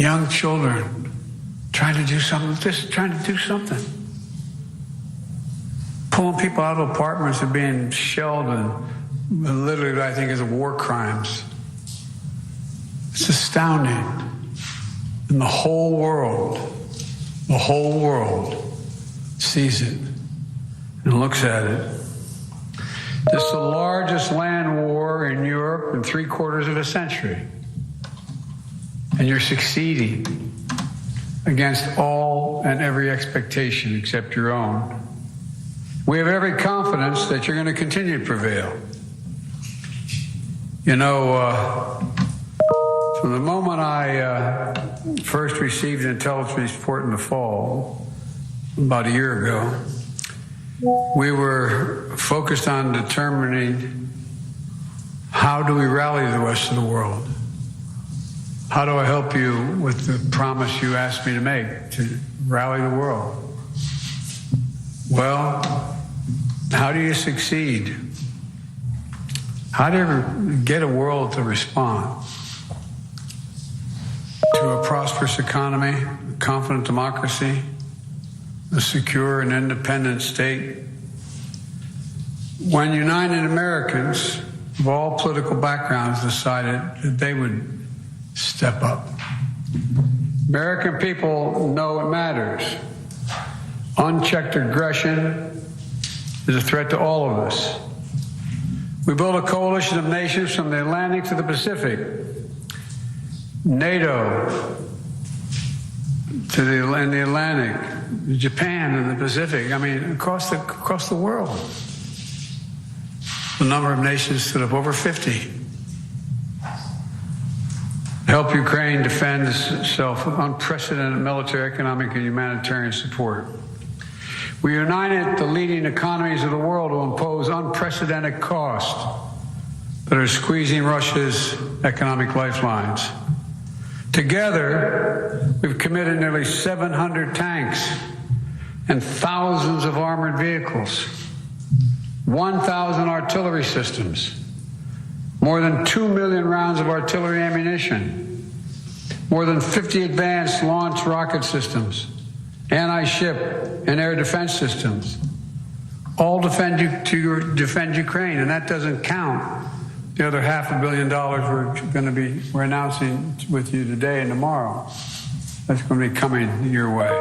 young children trying to do something, just trying to do something. Pulling people out of apartments and being shelled and literally what I think is war crimes. It's astounding. And the whole world sees it and looks at it. This is the largest land war in Europe in 3/4 of a century. And you're succeeding against all and every expectation except your own. We have every confidence that you're going to continue to prevail. You know, from the moment I first received an intelligence report in the fall, about a year ago, we were focused on determining how do we rally the rest of the world? How do I help you with the promise you asked me to make, to rally the world? Well, how do you succeed? How do you get a world to respond to a prosperous economy, a confident democracy, a secure and independent state? When United Americans of all political backgrounds decided that they would step up. American people know it matters. Unchecked aggression is a threat to all of us. We built a coalition of nations from the Atlantic to the Pacific, NATO to in the Atlantic, Japan in the Pacific. I mean, across the world. The number of nations stood up over 50. Help Ukraine defend itself with unprecedented military, economic, and humanitarian support. We united the leading economies of the world to impose unprecedented costs that are squeezing Russia's economic lifelines. Together, we've committed nearly 700 tanks and thousands of armored vehicles, 1,000 artillery systems, more than 2 million rounds of artillery ammunition, more than 50 advanced launch rocket systems, anti-ship and air defense systems, all defend Ukraine, and that doesn't count the other $500 million we're announcing with you today and tomorrow. That's going to be coming your way.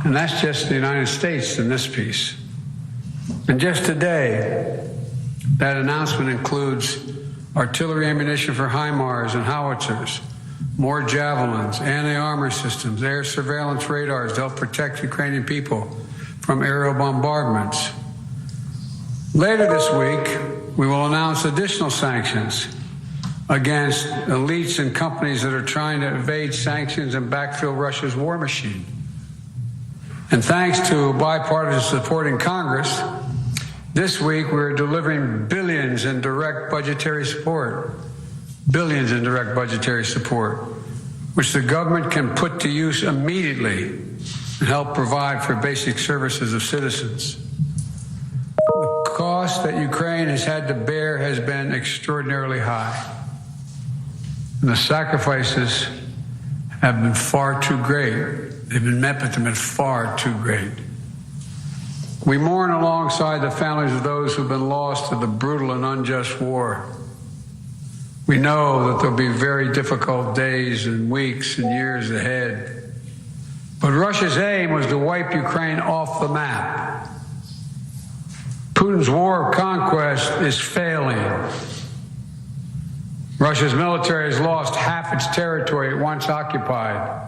And that's just the United States in this piece. And just today, that announcement includes artillery ammunition for HIMARS and howitzers, more javelins, anti-armor systems, air surveillance radars to help protect Ukrainian people from aerial bombardments. Later this week, we will announce additional sanctions against elites and companies that are trying to evade sanctions and backfill Russia's war machine. And thanks to bipartisan support in Congress, this week we're delivering billions in direct budgetary support, which the government can put to use immediately and help provide for basic services of citizens. The cost that Ukraine has had to bear has been extraordinarily high, and the sacrifices have been far too great. They've been met, but they've been far too great. We mourn alongside the families of those who've been lost to the brutal and unjust war. We know that there'll be very difficult days and weeks and years ahead. But Russia's aim was to wipe Ukraine off the map. Putin's war of conquest is failing. Russia's military has lost half its territory it once occupied.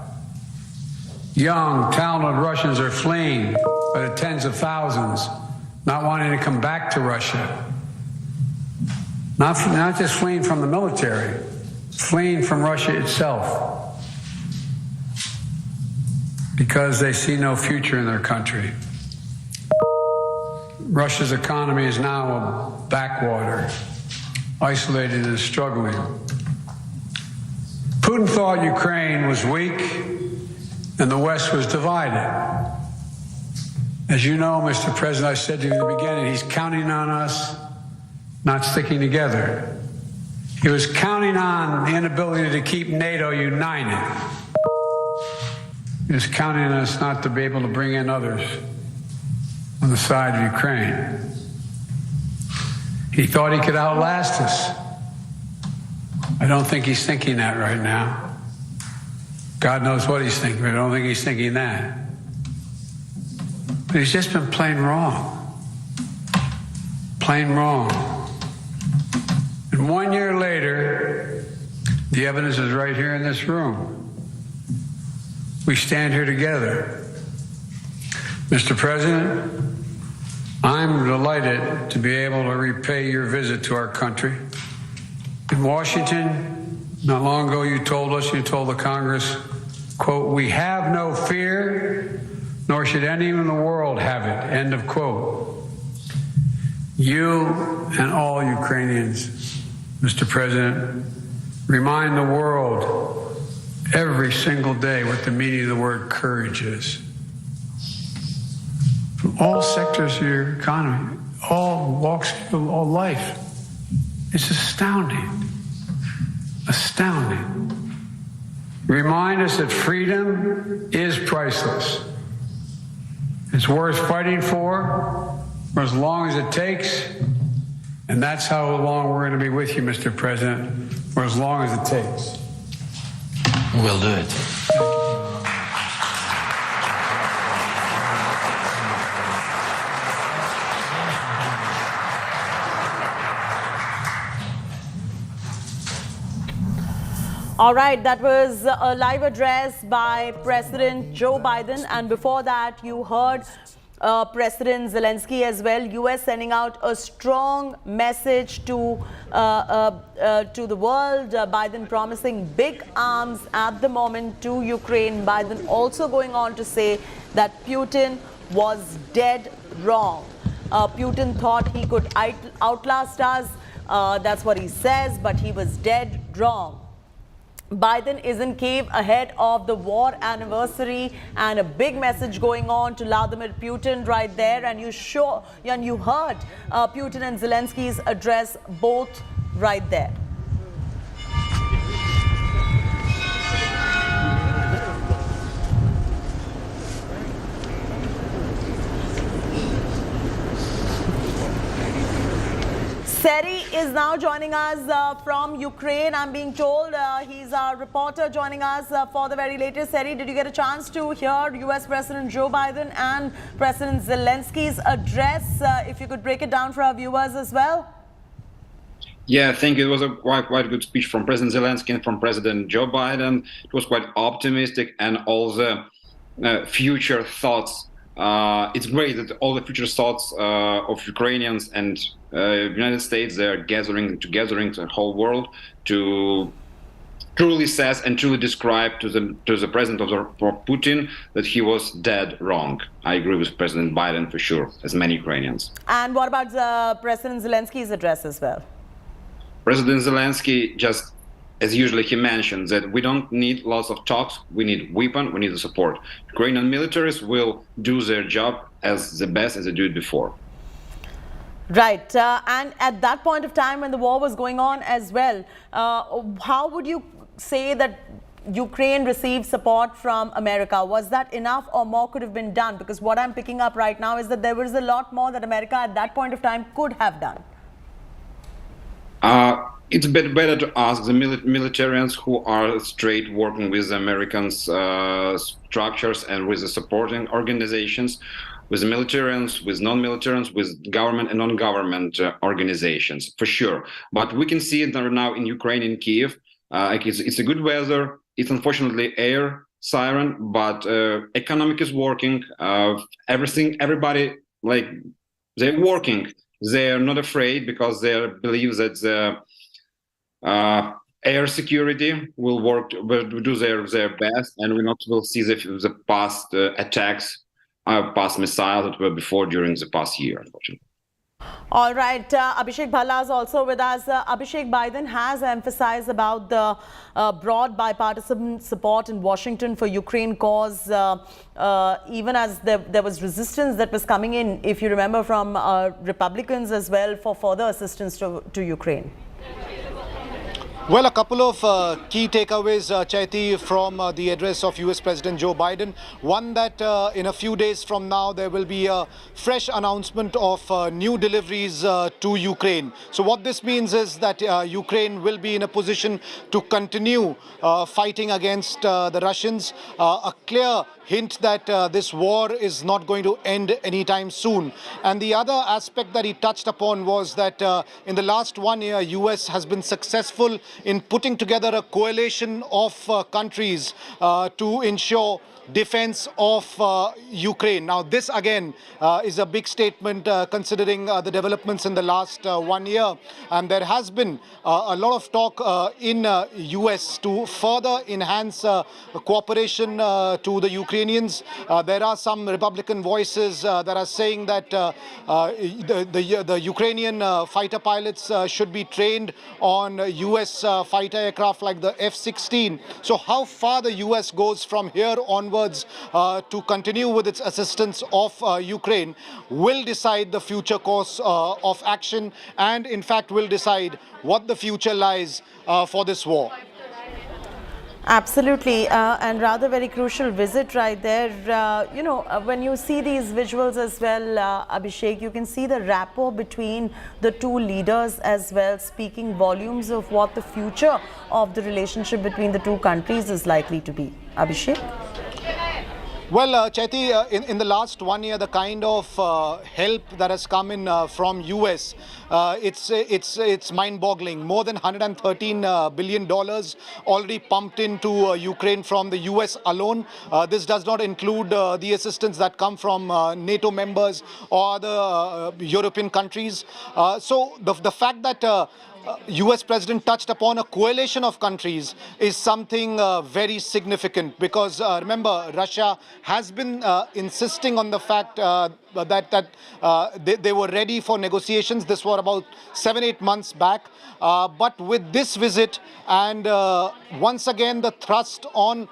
Young, talented Russians are fleeing by the tens of thousands, not wanting to come back to Russia. Not just fleeing from the military, fleeing from Russia itself, because they see no future in their country. Russia's economy is now a backwater, isolated and struggling. Putin thought Ukraine was weak and the West was divided. As you know, Mr. President, I said to you in the beginning, he's counting on us not sticking together. He was counting on the inability to keep NATO united. He was counting on us not to be able to bring in others on the side of Ukraine. He thought he could outlast us. I don't think he's thinking that right now. God knows what he's thinking, but I don't think he's thinking that. But he's just been plain wrong. Plain wrong. And 1 year later, the evidence is right here in this room. We stand here together. Mr. President, I'm delighted to be able to repay your visit to our country. In Washington, not long ago, you told the Congress, quote, "We have no fear, nor should anyone in the world have it," end of quote. You and all Ukrainians, Mr. President, remind the world every single day what the meaning of the word courage is. From all sectors of your economy, all walks of all life. It's astounding. Astounding. Remind us that freedom is priceless. It's worth fighting for as long as it takes. And that's how long we're going to be with you, Mr. President, for as long as it takes. We'll do it. All right, that was a live address by President Joe Biden, and before that you heard President Zelensky as well. US sending out a strong message to the world. Biden promising big arms at the moment to Ukraine. Biden also going on to say that Putin was dead wrong. Putin thought he could outlast us. That's what he says, but he was dead wrong. Biden is in Kyiv ahead of the war anniversary, and a big message going on to Vladimir Putin right there. And you heard Putin and Zelensky's address both right there. Seri is now joining us from Ukraine. I'm being told he's our reporter joining us for the very latest. Seri, did you get a chance to hear US President Joe Biden and President Zelensky's address? If you could break it down for our viewers as well. Yeah, I think it was a quite good speech from President Zelensky and from President Joe Biden. It was quite optimistic, and all the future thoughts. It's great that all the future thoughts of Ukrainians and United States, they are gathering the whole world to truly says and truly describe to the president of Putin that he was dead wrong. I agree with President Biden for sure, as many Ukrainians. And what about President Zelensky's address as well? President Zelensky, just as usually, he mentioned that we don't need lots of talks, we need weapons, we need the support. Ukrainian militaries will do their job as the best as they do it before. Right, and at that point of time when the war was going on as well, how would you say that Ukraine received support from America? Was that enough, or more could have been done? Because what I'm picking up right now is that there was a lot more that America at that point of time could have done. It's better to ask the militarians who are straight working with the Americans' structures and with the supporting organizations, with the militarians, with non-militarians, with government and non-government organizations, for sure. But we can see it now in Ukraine, in Kyiv. It's a good weather. It's unfortunately air siren, but economic is working. Everybody, like, they're working. They're not afraid because they believe that the air security will do their best, and we will see the past attacks, past missiles that were before during the past year, unfortunately. All right, Abhishek Bhalla is also with us. Abhishek, Biden has emphasized about the broad bipartisan support in Washington for Ukraine cause, even as there was resistance that was coming in, if you remember, from Republicans as well for further assistance to Ukraine. Well, a couple of key takeaways, Chaiti, from the address of US President Joe Biden. One, that in a few days from now, there will be a fresh announcement of new deliveries to Ukraine. So what this means is that Ukraine will be in a position to continue fighting against the Russians. A clear hint that this war is not going to end anytime soon. And the other aspect that he touched upon was that in the last 1 year, US has been successful in putting together a coalition of countries to ensure defense of Ukraine. Now, this again is a big statement considering the developments in the last 1 year. And there has been a lot of talk in US to further enhance cooperation to the Ukrainians. There are some Republican voices that are saying that the Ukrainian fighter pilots should be trained on US fighter aircraft like the F-16. So how far the US goes from here onwards to continue with its assistance of Ukraine will decide the future course of action, and in fact will decide what the future lies for this war. Absolutely, and rather very crucial visit right there. When you see these visuals as well, Abhishek, you can see the rapport between the two leaders as well, speaking volumes of what the future of the relationship between the two countries is likely to be. Abhishek? Well, Chaiti, in the last 1 year, the kind of help that has come in from US, it's mind-boggling. More than $113 billion already pumped into Ukraine from the US alone. This does not include the assistance that come from NATO members or other European countries. So the fact that US President touched upon a coalition of countries is something very significant, because remember, Russia has been insisting on the fact that they were ready for negotiations. This was about 7-8 months back. But with this visit and once again the thrust on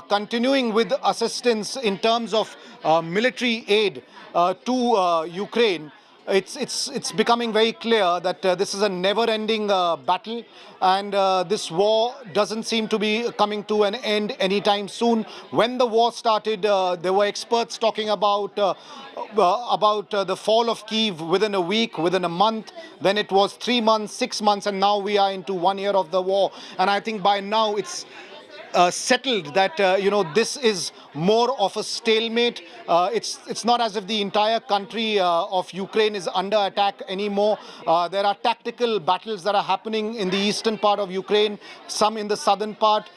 continuing with assistance in terms of military aid to Ukraine, it's becoming very clear that this is a never-ending battle, and this war doesn't seem to be coming to an end anytime soon. When the war started, there were experts talking about the fall of Kyiv within a week, within a month. Then it was 3 months, 6 months, and now we are into 1 year of the war. And I think by now it's settled that this is more of a stalemate. It's not as if the entire country of Ukraine is under attack anymore. There are tactical battles that are happening in the eastern part of Ukraine, some in the southern part.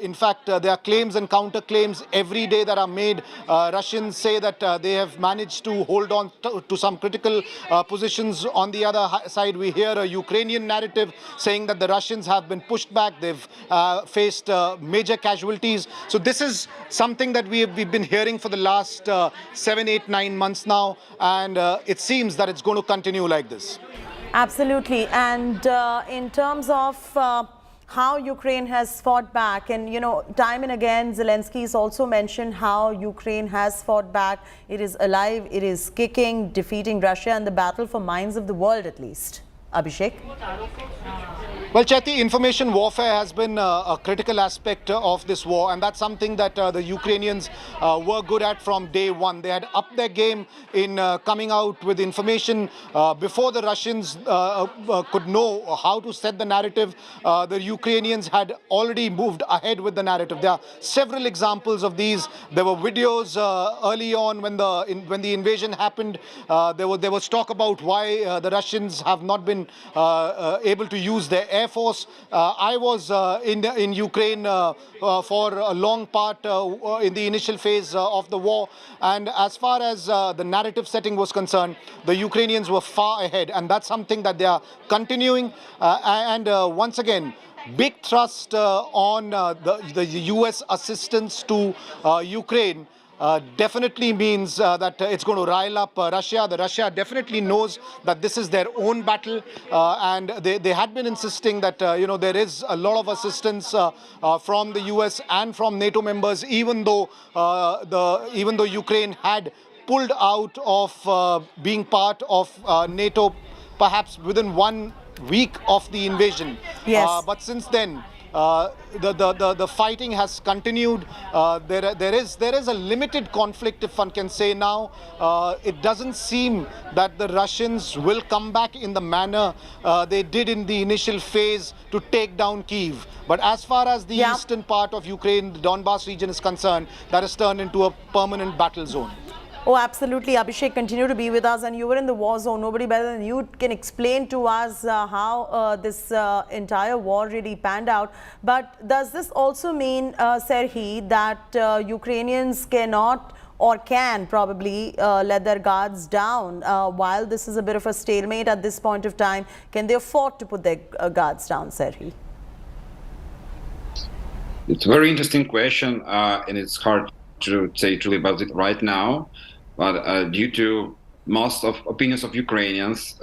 In fact, there are claims and counterclaims every day that are made. Russians say that they have managed to hold on to some critical positions. On the other side, we hear a Ukrainian narrative saying that the Russians have been pushed back. They've faced major casualties. So this is something that we've been hearing for the last 7, 8, 9 months now, and it seems that it's going to continue like this. Absolutely. And in terms of how Ukraine has fought back, and time and again Zelensky has also mentioned how Ukraine has fought back. It is alive, it is kicking, defeating Russia, and the battle for minds of the world at least. Abhishek? Well, Chaiti, information warfare has been a critical aspect of this war, and that's something that the Ukrainians were good at from day one. They had upped their game in coming out with information before the Russians could know how to set the narrative. The Ukrainians had already moved ahead with the narrative. There are several examples of these. There were videos early on when the invasion happened. There was talk about why the Russians have not been able to use their air force. I was in Ukraine for a long part in the initial phase of the war, and as far as the narrative setting was concerned, the Ukrainians were far ahead, and that's something that they are continuing. And once again, big thrust on the US assistance to Ukraine definitely means that it's going to rile up Russia. The Russia definitely knows that this is their own battle, and they had been insisting that there is a lot of assistance from the US and from NATO members, even though Ukraine had pulled out of being part of NATO perhaps within 1 week of the invasion. Yes. But since then, the fighting has continued. There is a limited conflict, if one can say now. It doesn't seem that the Russians will come back in the manner they did in the initial phase to take down Kyiv. But as far as the eastern part of Ukraine, the Donbas region is concerned, that has turned into a permanent battle zone. Oh, absolutely. Abhishek, continue to be with us. And you were in the war zone. Nobody better than you can explain to us how this entire war really panned out. But does this also mean, Serhiy, that Ukrainians cannot or can probably let their guards down while this is a bit of a stalemate at this point of time? Can they afford to put their guards down, Serhiy? It's a very interesting question, and it's hard to say truly about it right now. But due to most of opinions of Ukrainians,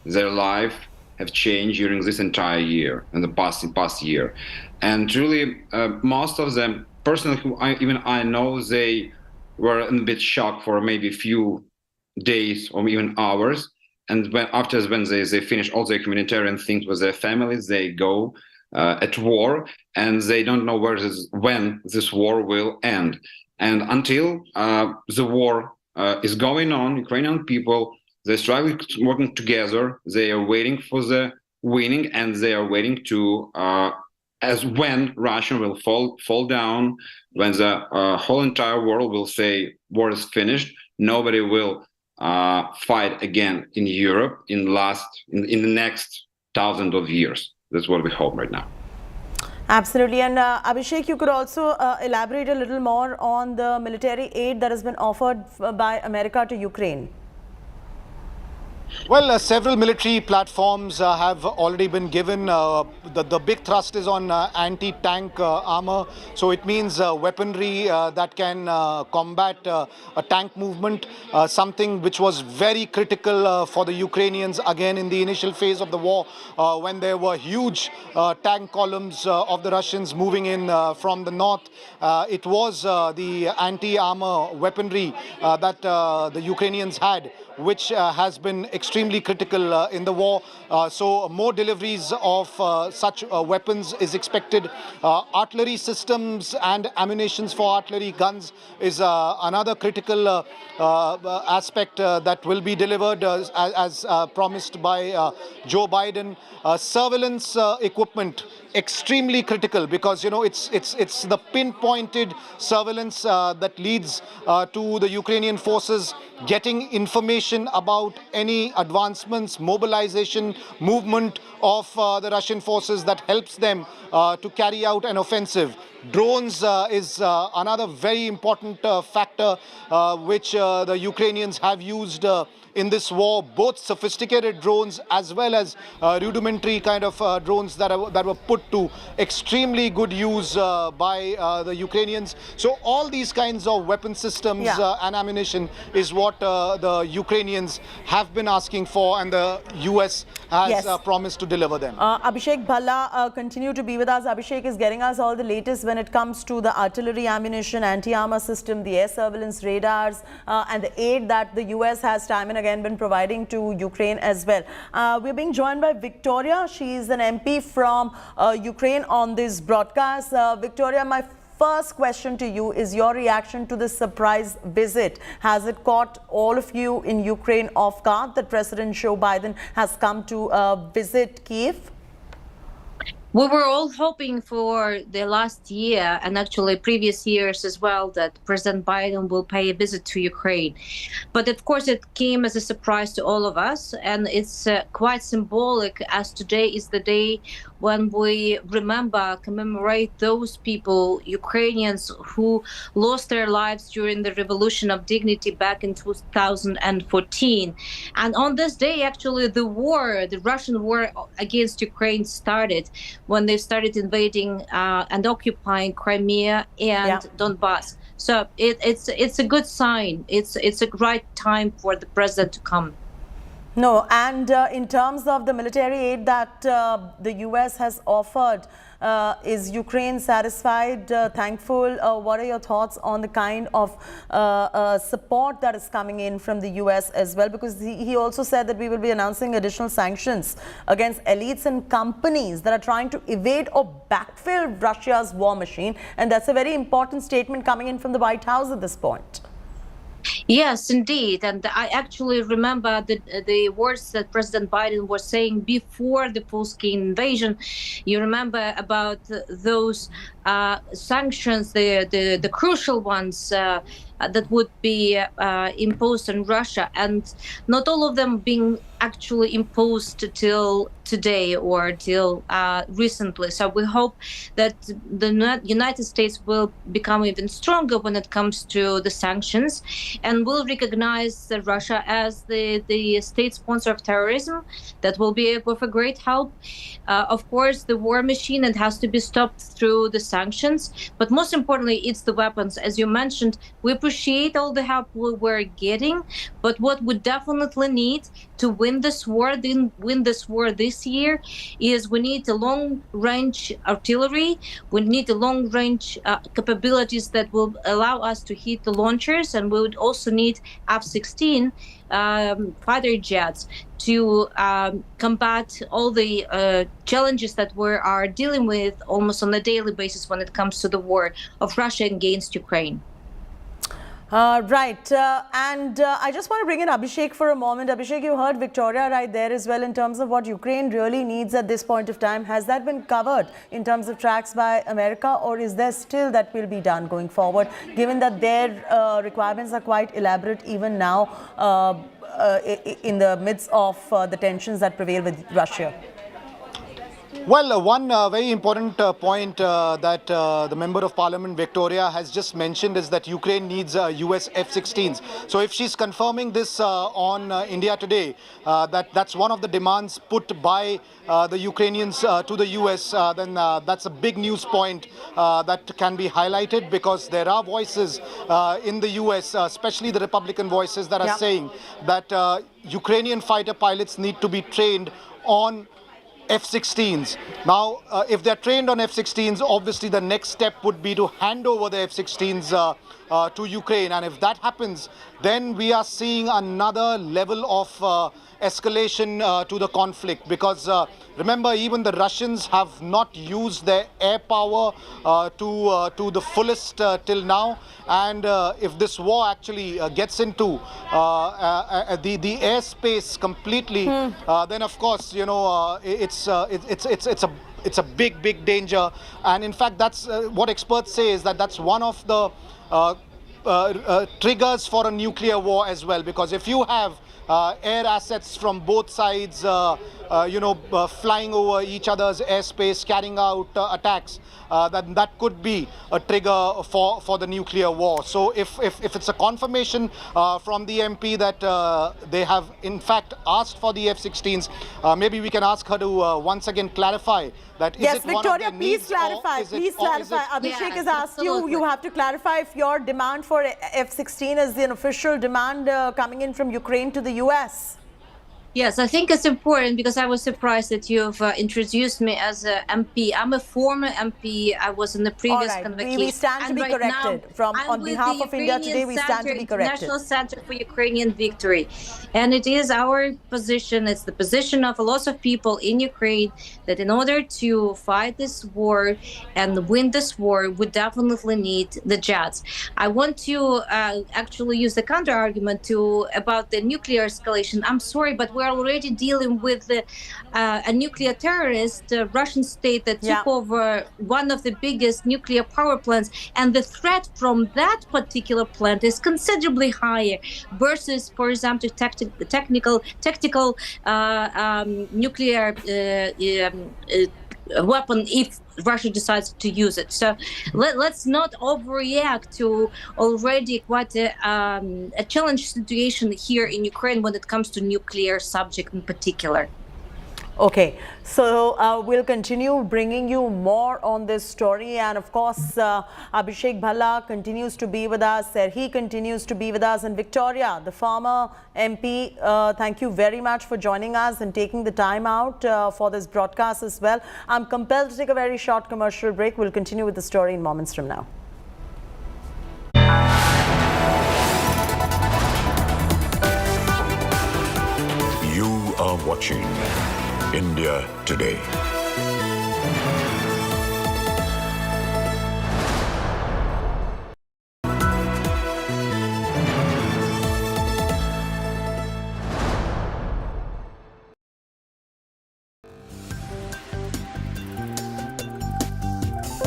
their life have changed during this entire year and the past year. And truly, most of them, personally, who I know, they were a bit shocked for maybe a few days or even hours. And when they finish all their humanitarian things with their families, they go at war, and they don't know when this war will end. And until the war is going on, Ukrainian people, they're struggling, working together. They are waiting for the winning, and they are waiting to, as when Russia will fall down, when the whole entire world will say war is finished, nobody will fight again in Europe in the next thousands of years. That's what we hope right now. Absolutely. And Abhishek, you could also elaborate a little more on the military aid that has been offered by America to Ukraine. Well, several military platforms have already been given. The big thrust is on anti-tank armor. So it means weaponry that can combat a tank movement, something which was very critical for the Ukrainians again in the initial phase of the war, when there were huge tank columns of the Russians moving in from the north. It was the anti-armor weaponry that the Ukrainians had, which has been extremely critical in the war. So more deliveries of such weapons is expected. Artillery systems and ammunitions for artillery guns is another critical aspect that will be delivered as promised by Joe Biden. Surveillance equipment, extremely critical, because it's the pinpointed surveillance that leads to the Ukrainian forces getting information about any advancements, mobilization, movement of the Russian forces that helps them to carry out an offensive. Drones is another very important factor which the Ukrainians have used in this war, both sophisticated drones as well as rudimentary kind of drones that were put to extremely good use by the Ukrainians. So all these kinds of weapon systems and ammunition is what the Ukrainians have been asking for, and the US has promised to deliver them. Abhishek Bhalla, continue to be with us. Abhishek is getting us all the latest when it comes to the artillery ammunition, anti-armor system, the air surveillance radars, and the aid that the US has time and again been providing to Ukraine as well. We're being joined by Victoria. She is an MP from Ukraine on this broadcast. Victoria, my first question to you is your reaction to this surprise visit. Has it caught all of you in Ukraine off guard that President Joe Biden has come to visit Kyiv? We were all hoping for the last year, and actually previous years as well, that President Biden will pay a visit to Ukraine. But of course it came as a surprise to all of us, and it's quite symbolic, as today is the day when we commemorate those people, Ukrainians, who lost their lives during the Revolution of Dignity back in 2014. And on this day, actually, the Russian war against Ukraine started, when they started invading and occupying Crimea and Donbas. So it's a good sign. It's a right time for the president to come. No, and in terms of the military aid that the US has offered, is Ukraine satisfied, thankful? What are your thoughts on the kind of support that is coming in from the US as well? Because he also said that we will be announcing additional sanctions against elites and companies that are trying to evade or backfill Russia's war machine. And that's a very important statement coming in from the White House at this point. Yes, indeed. And I actually remember the words that President Biden was saying before the full-scale invasion. You remember about those sanctions, the crucial ones that would be imposed on Russia, and not all of them being actually imposed till today or till recently. So we hope that the United States will become even stronger when it comes to the sanctions, and will recognize Russia as the state sponsor of terrorism. That will be of a great help. Of course, the war machine, it has to be stopped through the sanctions, but most importantly, it's the weapons. As you mentioned, we appreciate all the help we're getting, but what we definitely need to win this war this year is we need a long-range artillery. We need a long-range capabilities that will allow us to hit the launchers, and we would also need F-16 fighter jets to combat all the challenges that we are dealing with almost on a daily basis when it comes to the war of Russia against Ukraine. Right. And I just want to bring in Abhishek for a moment. Abhishek, you heard Victoria right there as well in terms of what Ukraine really needs at this point of time. Has that been covered in terms of tracks by America, or is there still that will be done going forward, given that their requirements are quite elaborate even now in the midst of the tensions that prevail with Russia? Well, one very important point that the Member of Parliament Victoria has just mentioned is that Ukraine needs US F-16s. So if she's confirming this on India Today, that's one of the demands put by the Ukrainians to the US, then that's a big news point that can be highlighted, because there are voices in the US, especially the Republican voices, that are saying that Ukrainian fighter pilots need to be trained on F-16s. Now, if they're trained on F-16s, obviously the next step would be to hand over the F-16s to Ukraine. And if that happens, then we are seeing another level of escalation to the conflict, because remember, even the Russians have not used their air power to the fullest till now. And if this war actually gets into the airspace completely, then of course, you know, it's a big danger. And in fact, that's what experts say, is that that's one of the triggers for a nuclear war as well, because if you have air assets from both sides, flying over each other's airspace, carrying out attacks, that could be a trigger for the nuclear war. So if it's a confirmation from the MP that they have in fact asked for the F-16s, maybe we can ask her to once again clarify that. Yes, is it Victoria, one of please clarify. Please clarify. Abhishek has asked you. You have to clarify if your demand for F-16 is an official demand coming in from Ukraine to the US. Yes, I think it's important, because I was surprised that you've introduced me as an MP. I'm a former MP. I was in the previous convocation. We stand to be corrected. On behalf of India Today, we stand to be corrected. National Center for Ukrainian Victory. And it is our position, it's the position of a lot of people in Ukraine, that in order to fight this war and win this war, we definitely need the jets. I want to actually use the counter argument about the nuclear escalation. I'm sorry, but we're already dealing with a nuclear terrorist, Russian state that took over one of the biggest nuclear power plants, and the threat from that particular plant is considerably higher versus, for example, tactical nuclear weapon if Russia decides to use it. So let's not overreact to already quite a challenging situation here in Ukraine when it comes to nuclear subject in particular. Okay, so we'll continue bringing you more on this story, and of course Abhishek Bhalla continues to be with us, Serhi continues to be with us, and Victoria, the former MP, thank you very much for joining us and taking the time out for this broadcast as well. I'm compelled to take a very short commercial break. We'll continue with the story in moments from now. You are watching India Today.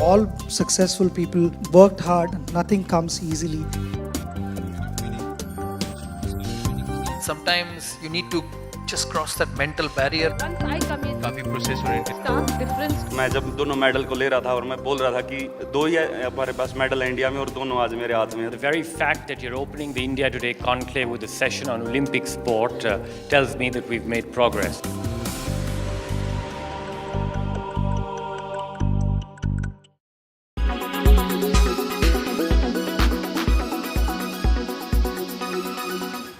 All successful people worked hard, nothing comes easily. Sometimes you need to just cross that mental barrier. Once I come in, काफी process oriented. stark difference. मैं जब दोनों medal को ले रहा था और मैं बोल रहा था कि दो ही हमारे पास मेडल है इंडिया में और दोनों आज मेरे हाथ में हैं. The very fact that you're opening the India Today conclave with a session on Olympic sport tells me that we've made progress.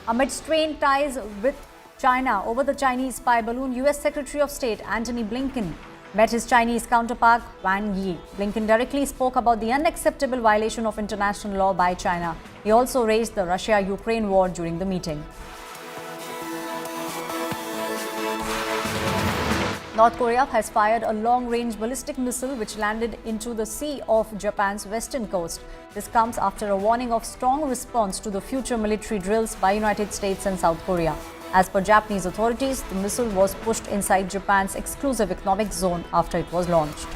Amid strained ties with China over the Chinese spy balloon, US Secretary of State Antony Blinken met his Chinese counterpart Wang Yi. Blinken directly spoke about the unacceptable violation of international law by China. He also raised the Russia-Ukraine war during the meeting. North Korea has fired a long-range ballistic missile which landed into the sea of Japan's western coast. This comes after a warning of strong response to the future military drills by United States and South Korea. As per Japanese authorities, the missile was pushed inside Japan's exclusive economic zone after it was launched.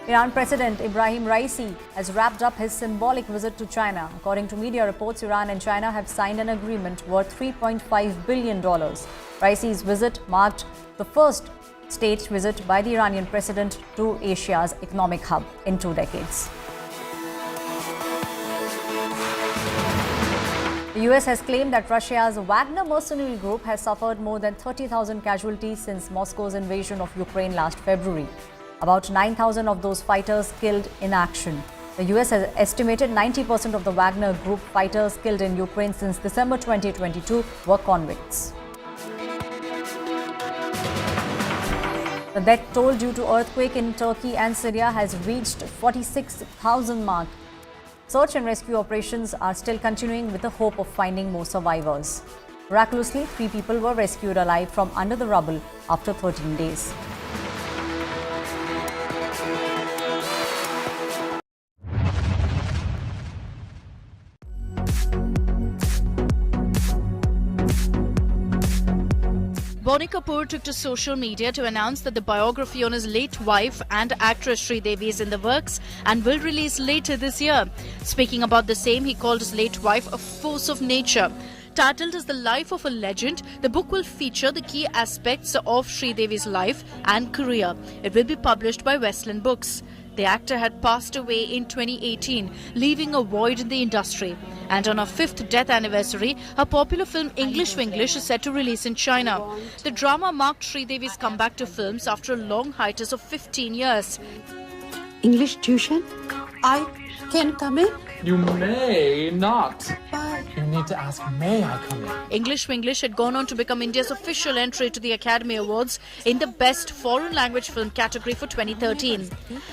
Iran President Ibrahim Raisi has wrapped up his symbolic visit to China. According to media reports, Iran and China have signed an agreement worth $3.5 billion. Raisi's visit marked the first state visit by the Iranian president to Asia's economic hub in 2 decades. The US has claimed that Russia's Wagner mercenary group has suffered more than 30,000 casualties since Moscow's invasion of Ukraine last February. About 9,000 of those fighters killed in action. The US has estimated 90% of the Wagner Group fighters killed in Ukraine since December 2022 were convicts. The death toll due to earthquake in Turkey and Syria has reached 46,000 mark. Search and rescue operations are still continuing with the hope of finding more survivors. Miraculously, 3 people were rescued alive from under the rubble after 13 days. Bonnie Kapoor took to social media to announce that the biography on his late wife and actress Sridevi is in the works and will release later this year. Speaking about the same, he called his late wife a force of nature. Titled as The Life of a Legend, the book will feature the key aspects of Sridevi's life and career. It will be published by Westland Books. The actor had passed away in 2018, leaving a void in the industry. And on her 5th death anniversary, her popular film English Winglish is set to release in China. The drama marked Sridevi's comeback to films after a long hiatus of 15 years. English tuition? I can come in? You may not. You need to ask, may I come in? English Winglish had gone on to become India's official entry to the Academy Awards in the Best Foreign Language Film category for 2013.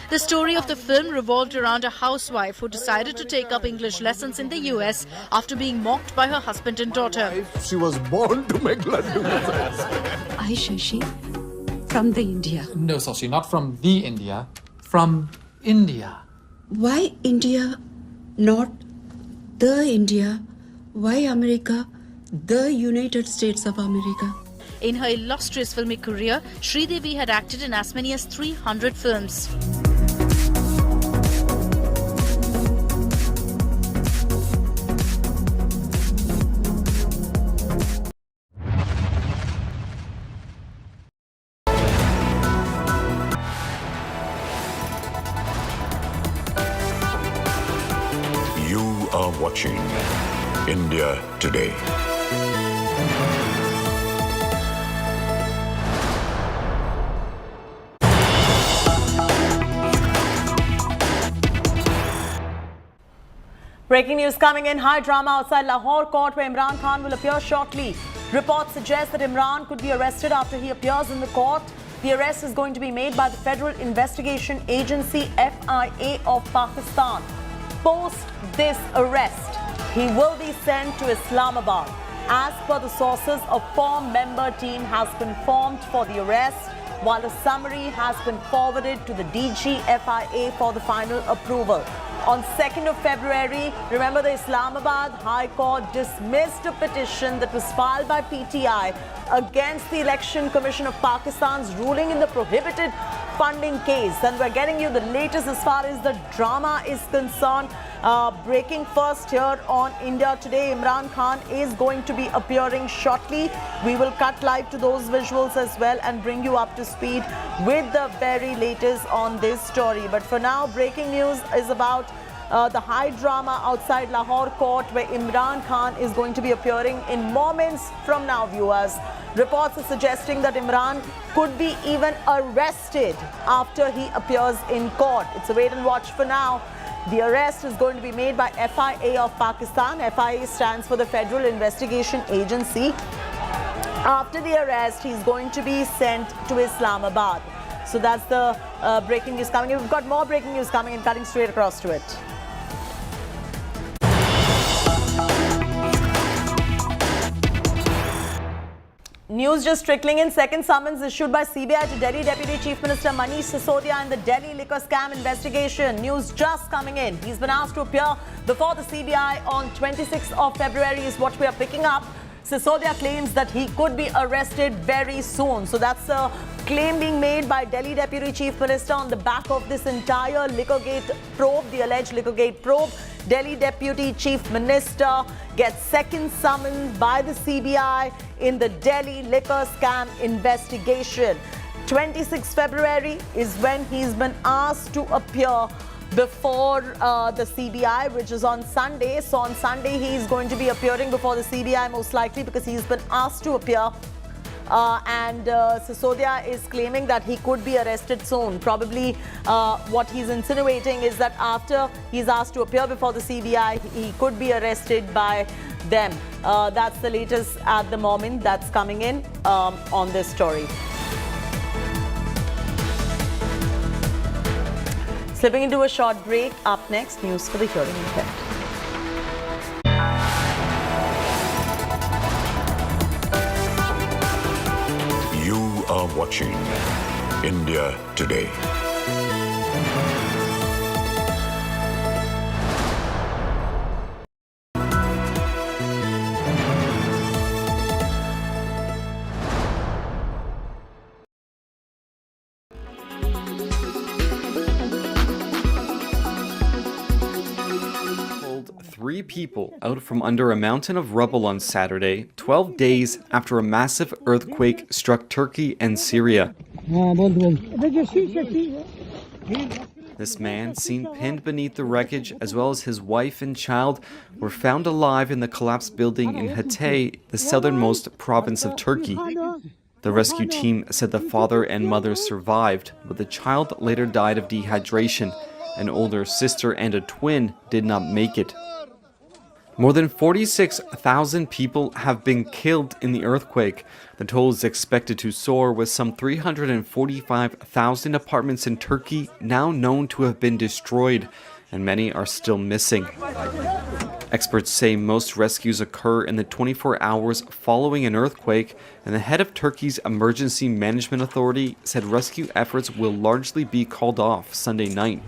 The story of the film revolved around a housewife who decided to take up English lessons in the US after being mocked by her husband and daughter. She was born to make laddu. I, Shashi, from the India. No, Sashi, not from the India. From India. Why India, not the India? Why America, the United States of America? In her illustrious filmic career, Sridevi had acted in as many as 300 films. You are watching India Today. Breaking news coming in. High drama outside Lahore court where Imran Khan will appear shortly. Reports suggest that Imran could be arrested after he appears in the court. The arrest is going to be made by the Federal Investigation Agency FIA of Pakistan. Post this arrest, he will be sent to Islamabad. As per the sources, a 4-member team has been formed for the arrest, while a summary has been forwarded to the DG FIA for the final approval. On 2nd of February, remember, the Islamabad High Court dismissed a petition that was filed by PTI against the Election Commission of Pakistan's ruling in the prohibited funding case. And we're getting you the latest as far as the drama is concerned. Breaking first here on India Today, Imran Khan is going to be appearing shortly. We will cut live to those visuals as well and bring you up to speed with the very latest on this story. But for now, breaking news is about the high drama outside Lahore court where Imran Khan is going to be appearing in moments from now, viewers. Reports are suggesting that Imran could be even arrested after he appears in court. It's a wait and watch for now. The arrest is going to be made by FIA of Pakistan. FIA stands for the Federal Investigation Agency. After the arrest, he's going to be sent to Islamabad. So that's the breaking news coming in. We've got more breaking news coming in, cutting straight across to it. News just trickling in. Second summons issued by CBI to Delhi Deputy Chief Minister Manish Sisodia in the Delhi liquor scam investigation. News just coming in. He's been asked to appear before the CBI on 26th of February is what we are picking up. Sisodia claims that he could be arrested very soon. So that's a claim being made by Delhi Deputy Chief Minister on the back of this entire Liquorgate probe, the alleged Liquorgate probe. Delhi Deputy Chief Minister gets second summons by the CBI in the Delhi liquor scam investigation. 26 February is when he's been asked to appear before the CBI, which is on Sunday. So on Sunday, he's going to be appearing before the CBI most likely because he's been asked to appear. And Sisodia is claiming that he could be arrested soon. Probably what he's insinuating is that after he's asked to appear before the CBI, he could be arrested by them. That's the latest at the moment that's coming in on this story. Slipping into a short break. Up next, news for the hearing impaired. You are watching India Today. Three people out from under a mountain of rubble on Saturday, 12 days after a massive earthquake struck Turkey and Syria. This man, seen pinned beneath the wreckage, as well as his wife and child, were found alive in the collapsed building in Hatay, the southernmost province of Turkey. The rescue team said the father and mother survived, but the child later died of dehydration. An older sister and a twin did not make it. More than 46,000 people have been killed in the earthquake. The toll is expected to soar, with some 345,000 apartments in Turkey now known to have been destroyed, and many are still missing. Experts say most rescues occur in the 24 hours following an earthquake, and the head of Turkey's Emergency Management Authority said rescue efforts will largely be called off Sunday night.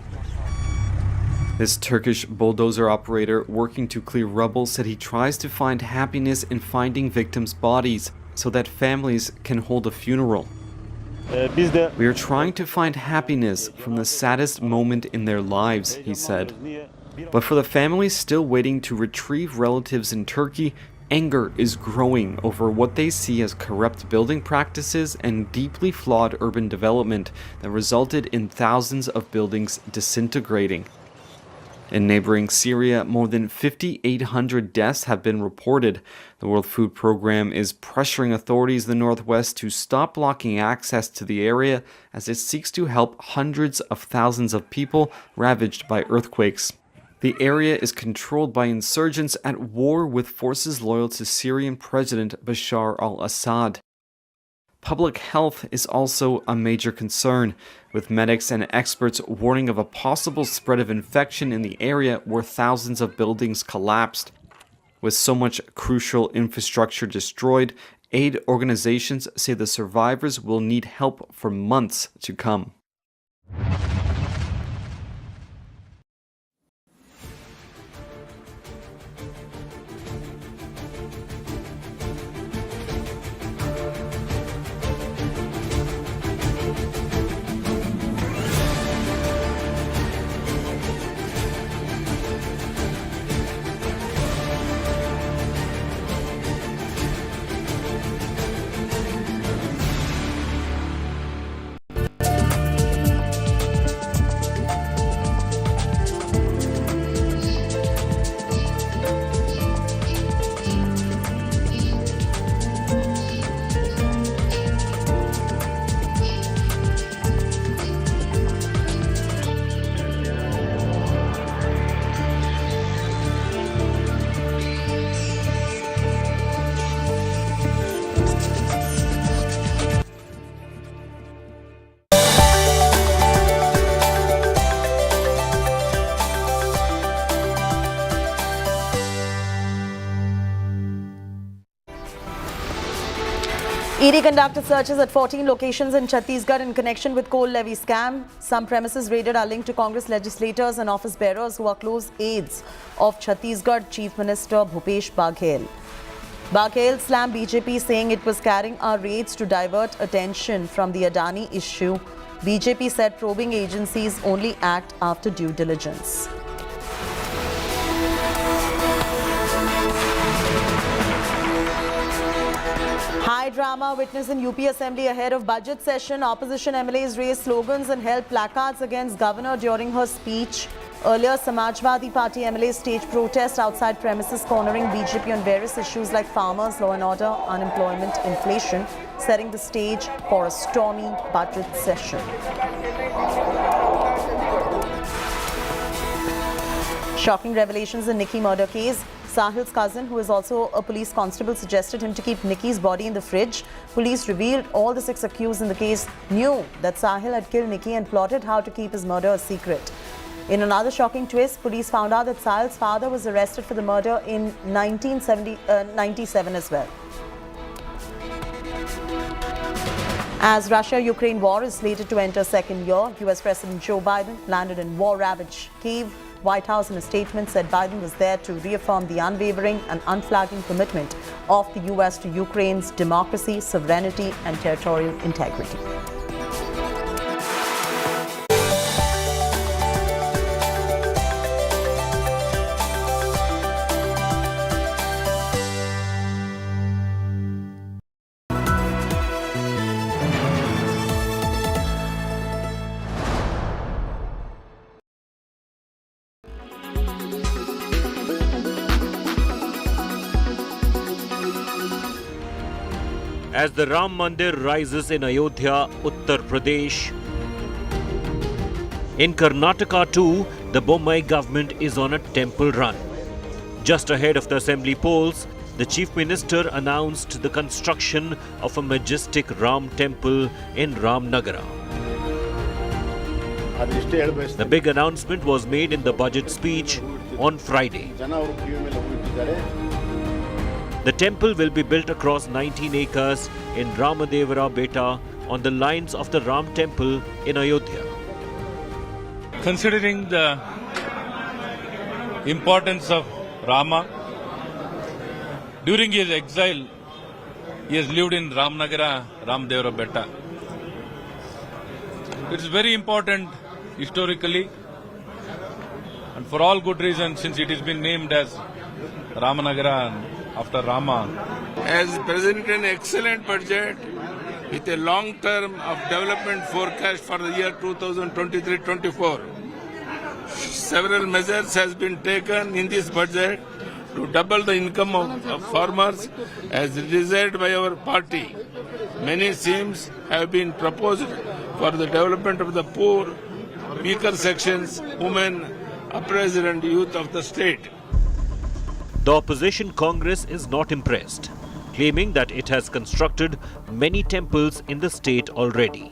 This Turkish bulldozer operator working to clear rubble said he tries to find happiness in finding victims' bodies so that families can hold a funeral. We are trying to find happiness from the saddest moment in their lives, he said. But for the families still waiting to retrieve relatives in Turkey, anger is growing over what they see as corrupt building practices and deeply flawed urban development that resulted in thousands of buildings disintegrating. In neighboring Syria, more than 5,800 deaths have been reported. The World Food Programme is pressuring authorities in the northwest to stop blocking access to the area as it seeks to help hundreds of thousands of people ravaged by earthquakes. The area is controlled by insurgents at war with forces loyal to Syrian President Bashar al-Assad. Public health is also a major concern, with medics and experts warning of a possible spread of infection in the area where thousands of buildings collapsed. With so much crucial infrastructure destroyed, aid organizations say the survivors will need help for months to come. ED conducted searches at 14 locations in Chhattisgarh in connection with coal levy scam. Some premises raided are linked to Congress legislators and office bearers who are close aides of Chhattisgarh Chief Minister Bhupesh Baghel. Baghel slammed BJP, saying it was carrying out raids to divert attention from the Adani issue. BJP said probing agencies only act after due diligence. High drama witnessed in UP Assembly ahead of budget session. Opposition MLAs raised slogans and held placards against Governor during her speech. Earlier, Samajwadi Party MLAs staged protest outside premises cornering BJP on various issues like farmers, law and order, unemployment, inflation, setting the stage for a stormy budget session. Shocking revelations in Nikki murder case. Sahil's cousin, who is also a police constable, suggested him to keep Nikki's body in the fridge. Police revealed all the 6 accused in the case knew that Sahil had killed Nikki and plotted how to keep his murder a secret. In another shocking twist, police found out that Sahil's father was arrested for the murder in 1997 as well. As Russia-Ukraine war is slated to enter second year, US President Joe Biden landed in war-ravaged Kyiv. White House in a statement said Biden was there to reaffirm the unwavering and unflagging commitment of the US to Ukraine's democracy, sovereignty and territorial integrity. As the Ram Mandir rises in Ayodhya, Uttar Pradesh. In Karnataka too, the Bommai government is on a temple run. Just ahead of the assembly polls, the Chief Minister announced the construction of a majestic Ram temple in Ramnagara. The big announcement was made in the budget speech on Friday. The temple will be built across 19 acres in Ramadevara Beta on the lines of the Ram temple in Ayodhya. Considering the importance of Rama, during his exile, he has lived in Ramnagara, Ramadevara Beta. It is very important historically and for all good reasons, since it has been named as Ramanagara after Rama. Has presented an excellent budget with a long term of development forecast for the year 2023-24. Several measures has been taken in this budget to double the income of farmers as desired by our party. Many schemes have been proposed for the development of the poor, weaker sections, women, a president youth of the state. The opposition Congress is not impressed, claiming that it has constructed many temples in the state already.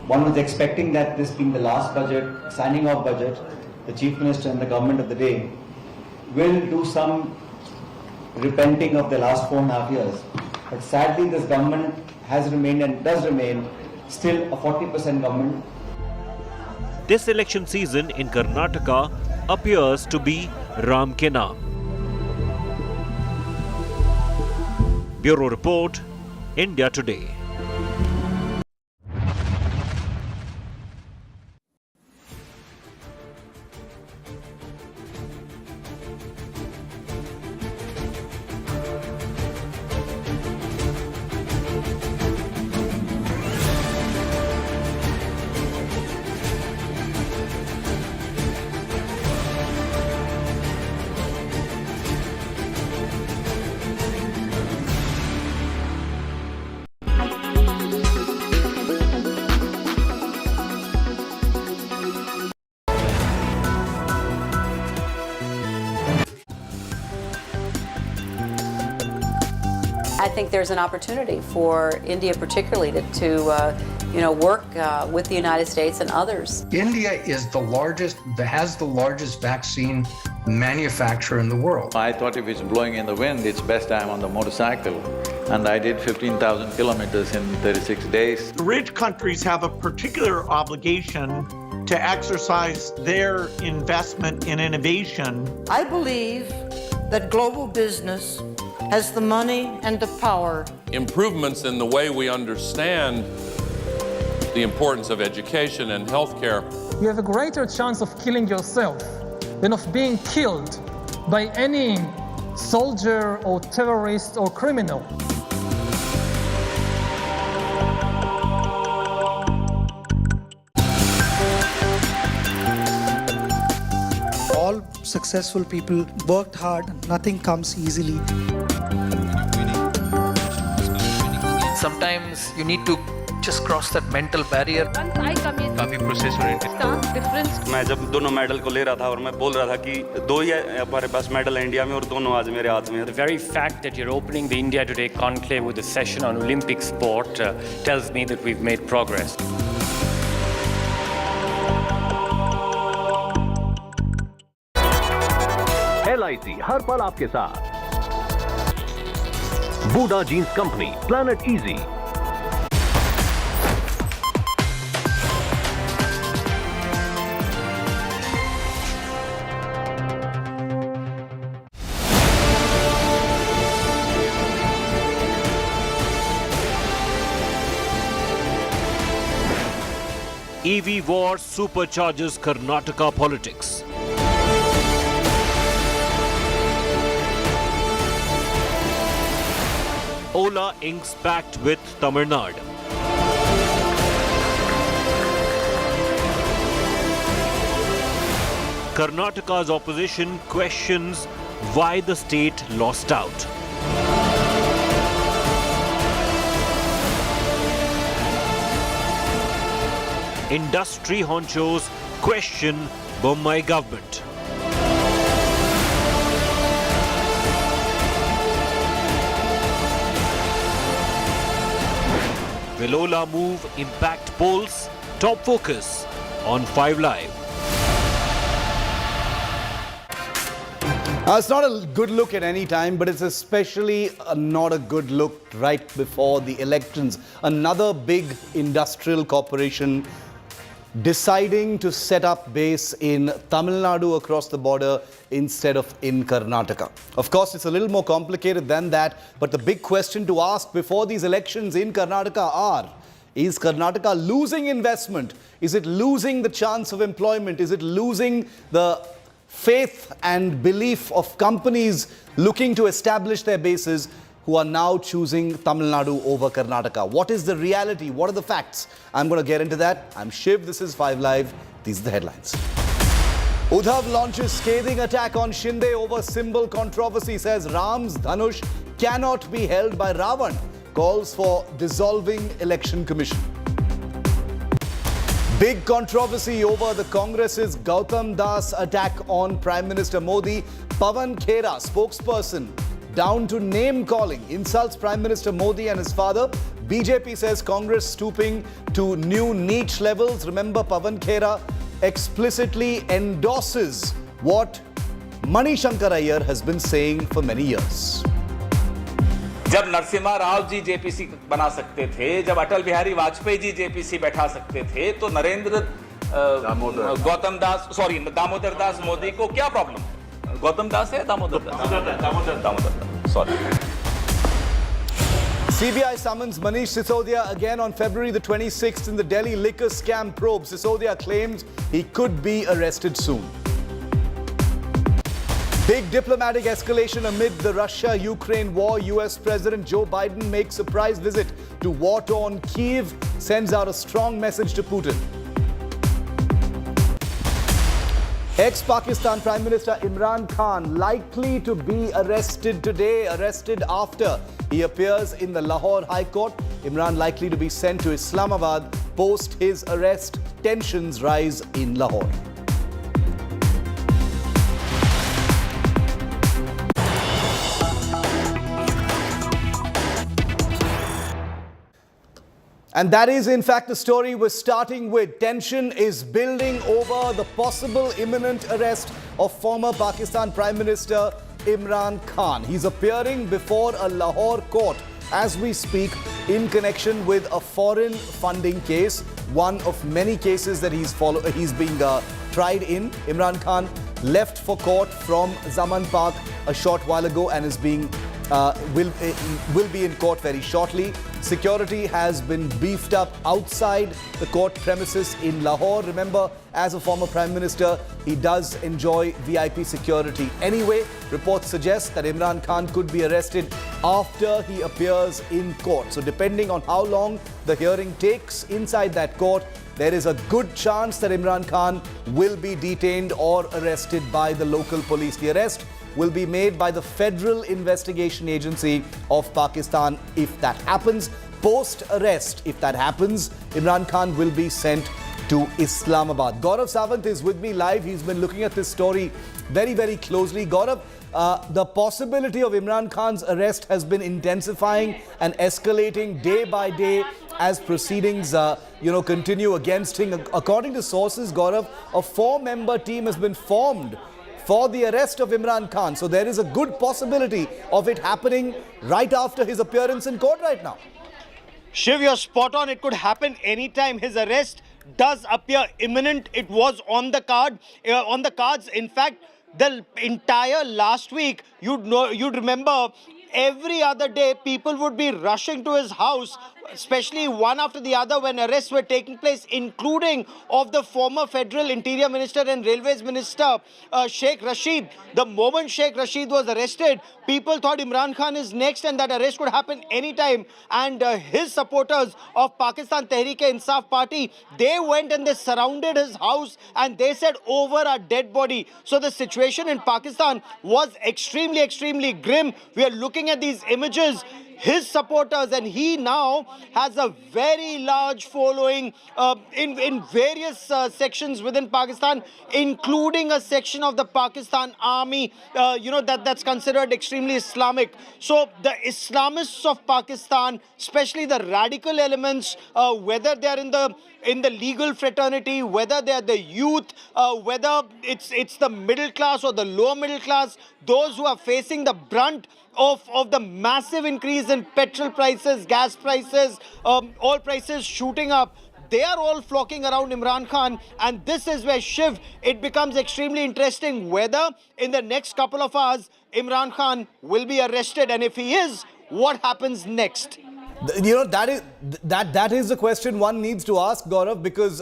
One was expecting that this being the last budget, signing off budget, the Chief Minister and the government of the day will do some repenting of the last 4.5 years. But sadly, this government has remained and does remain still a 40% government. This election season in Karnataka appears to be Ram ke naam. Bureau Report, India Today. I think there's an opportunity for India particularly to work with the United States and others. India is has the largest vaccine manufacturer in the world. I thought if it's blowing in the wind, it's best I'm on the motorcycle. And I did 15,000 kilometers in 36 days. Rich countries have a particular obligation to exercise their investment in innovation. I believe that global business has the money and the power. Improvements in the way we understand the importance of education and healthcare. You have a greater chance of killing yourself than of being killed by any soldier or terrorist or criminal. All successful people worked hard, nothing comes easily. Sometimes you need to just cross that mental barrier. Once I come in, काफी process oriented. stark difference. मैं जब दोनों medal को ले रहा था और मैं बोल रहा था कि दो ही हमारे पास मेडल है इंडिया में और दोनों आज मेरे हाथ में हैं. The very fact that you're opening the India Today conclave with a session on Olympic sport tells me that we've made progress. LIC हर पल आपके साथ. Buda jeans company, Planet Easy. EV war supercharges Karnataka politics. Ola inks pact with Tamil Nadu. Karnataka's opposition questions why the state lost out. Industry honchos question Bombay government. Will Ola move impact polls? Top focus on 5 Live. It's not a good look at any time, but it's especially not a good look right before the elections. Another big industrial corporation deciding to set up base in Tamil Nadu across the border instead of in Karnataka. Of course, it's a little more complicated than that, but the big question to ask before these elections in Karnataka are, is Karnataka losing investment? Is it losing the chance of employment? Is it losing the faith and belief of companies looking to establish their bases who are now choosing Tamil Nadu over Karnataka? What is the reality? What are the facts? I'm going to get into that. I'm Shiv. This is 5 Live. These are the headlines. Uddhav launches scathing attack on Shinde over symbol controversy, says Ram's Dhanush cannot be held by Ravan. Calls for dissolving election commission. Big controversy over the Congress's Gautam Das attack on Prime Minister Modi. Pawan Khera, spokesperson, down to name-calling, insults Prime Minister Modi and his father. BJP says Congress stooping to new niche levels. Remember, Pawan Khera explicitly endorses what Mani Shankar Iyer has been saying for many years. जब Narasimha Rao ji JPC बना सकते थे, जब Atal Bihari Vajpayee ji JPC बैठा सकते थे, तो नरेंद्र दामोदर दास मोदी को क्या प्रॉब्लम? गौतम दास है Damodar sorry. CBI summons Manish Sisodia again on February the 26th in the Delhi liquor scam probe. Sisodia claims he could be arrested soon. Big diplomatic escalation amid the Russia-Ukraine war. US President Joe Biden makes surprise visit to war-torn Kyiv, sends out a strong message to Putin. Ex-Pakistan Prime Minister Imran Khan likely to be arrested today, arrested after he appears in the Lahore High Court. Imran likely to be sent to Islamabad post his arrest. Tensions rise in Lahore. And that is, in fact, the story we're starting with. Tension is building over the possible imminent arrest of former Pakistan Prime Minister Imran Khan. He's appearing before a Lahore court as we speak in connection with a foreign funding case, one of many cases that he's being tried in. Imran Khan left for court from Zaman Park a short while ago and is being will be in court very shortly. Security has been beefed up outside the court premises in Lahore. Remember, as a former Prime Minister, he does enjoy VIP security anyway. Reports suggest that Imran Khan could be arrested after he appears in court. So depending on how long the hearing takes inside that court, there is a good chance that Imran Khan will be detained or arrested by the local police. The arrest will be made by the Federal Investigation Agency of Pakistan if that happens. Post-arrest, if that happens, Imran Khan will be sent to Islamabad. Gaurav Sawant is with me live. He's been looking at this story very, very closely. Gaurav, the possibility of Imran Khan's arrest has been intensifying and escalating day by day as proceedings continue against him. According to sources, Gaurav, a 4-member team has been formed for the arrest of Imran Khan. So there is a good possibility of it happening right after his appearance in court right now. Shiv, you're spot on. It could happen anytime. His arrest does appear imminent. It was on the cards. In fact, the entire last week, you'd remember, every other day people would be rushing to his house, especially one after the other when arrests were taking place, including of the former Federal Interior Minister and Railways Minister, Sheikh Rashid. The moment Sheikh Rashid was arrested, people thought Imran Khan is next and that arrest could happen anytime. And his supporters of Pakistan Tehreek-e-Insaf Party, they went and they surrounded his house and they said, over a dead body. So the situation in Pakistan was extremely, extremely grim. We are looking at these images. His supporters, and he now has a very large following in various sections within Pakistan, including a section of the Pakistan army, that's considered extremely Islamic. So the Islamists of Pakistan, especially the radical elements, whether they are in the legal fraternity, whether they are the youth, whether it's the middle class or the lower middle class, those who are facing the brunt of the massive increase in petrol prices, gas prices, oil prices shooting up, they are all flocking around Imran Khan. And this is where, Shiv, it becomes extremely interesting whether in the next couple of hours Imran Khan will be arrested, and if he is, what happens next? That is the question one needs to ask, Gaurav, because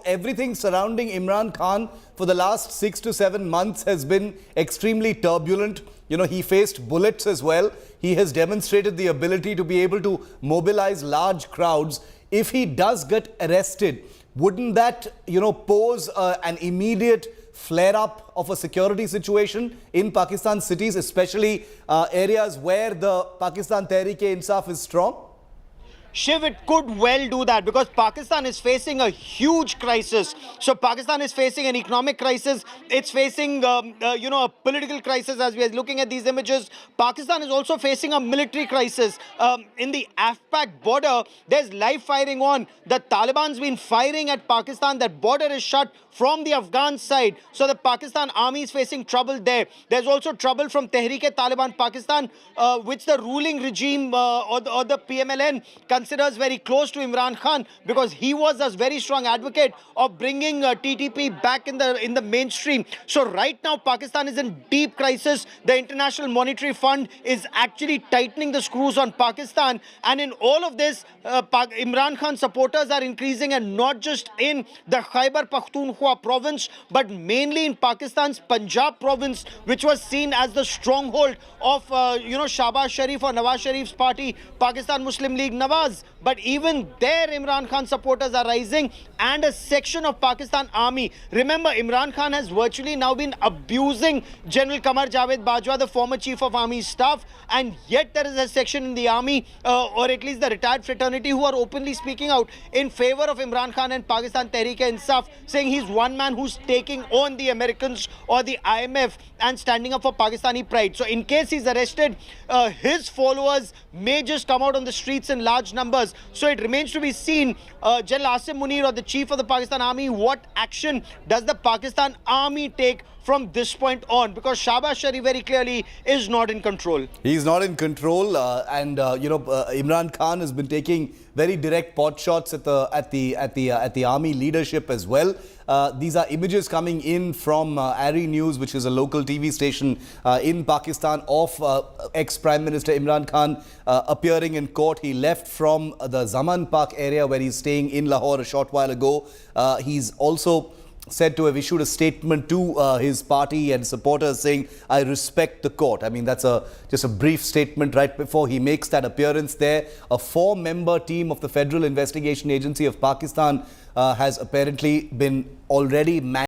everything surrounding Imran Khan for the last 6 to 7 months has been extremely turbulent. He faced bullets as well. He has demonstrated the ability to be able to mobilize large crowds. If he does get arrested, wouldn't that pose an immediate flare-up of a security situation in Pakistan cities, especially areas where the Pakistan Tehreek-e-Insaf is strong? Shiv, it could well do that because Pakistan is facing a huge crisis. So Pakistan is facing an economic crisis. It's facing, a political crisis as we are looking at these images. Pakistan is also facing a military crisis. In the Afpak border, there's live firing on. The Taliban's been firing at Pakistan. That border is shut from the Afghan side. So the Pakistan army is facing trouble there. There's also trouble from Tehreek-e-Taliban Pakistan, which the ruling regime or the PMLN considers very close to Imran Khan because he was a very strong advocate of bringing TTP back in the mainstream. So right now Pakistan is in deep crisis. The International Monetary Fund is actually tightening the screws on Pakistan, and in all of this Imran Khan supporters are increasing, and not just in the Khyber Pakhtunkhwa province but mainly in Pakistan's Punjab province, which was seen as the stronghold of Shahbaz Sharif or Nawaz Sharif's party, Pakistan Muslim League Nawaz. But even there Imran Khan supporters are rising, and a section of Pakistan army. Remember, Imran Khan has virtually now been abusing General Qamar Javed Bajwa, the former chief of army staff, and yet there is a section in the army, or at least the retired fraternity, who are openly speaking out in favor of Imran Khan and Pakistan Tehreek-e-Insaf, saying he's one man who's taking on the Americans or the IMF and standing up for Pakistani pride. So in case he's arrested, his followers may just come out on the streets in large numbers. So it remains to be seen, General Asim Munir, or the chief of the Pakistan army, what action does the Pakistan army take from this point on, because Shahbaz Sharif very clearly is not in control. He's not in control, Imran Khan has been taking very direct pot shots at the army leadership as well. These are images coming in from Ari News, which is a local TV station in Pakistan, of ex-Prime Minister Imran Khan appearing in court. He left from the Zaman Park area where he's staying in Lahore a short while ago. He's also said to have issued a statement to his party and supporters saying, "I respect the court." I mean, that's just a brief statement right before he makes that appearance there. A 4-member team of the Federal Investigation Agency of Pakistan has apparently been already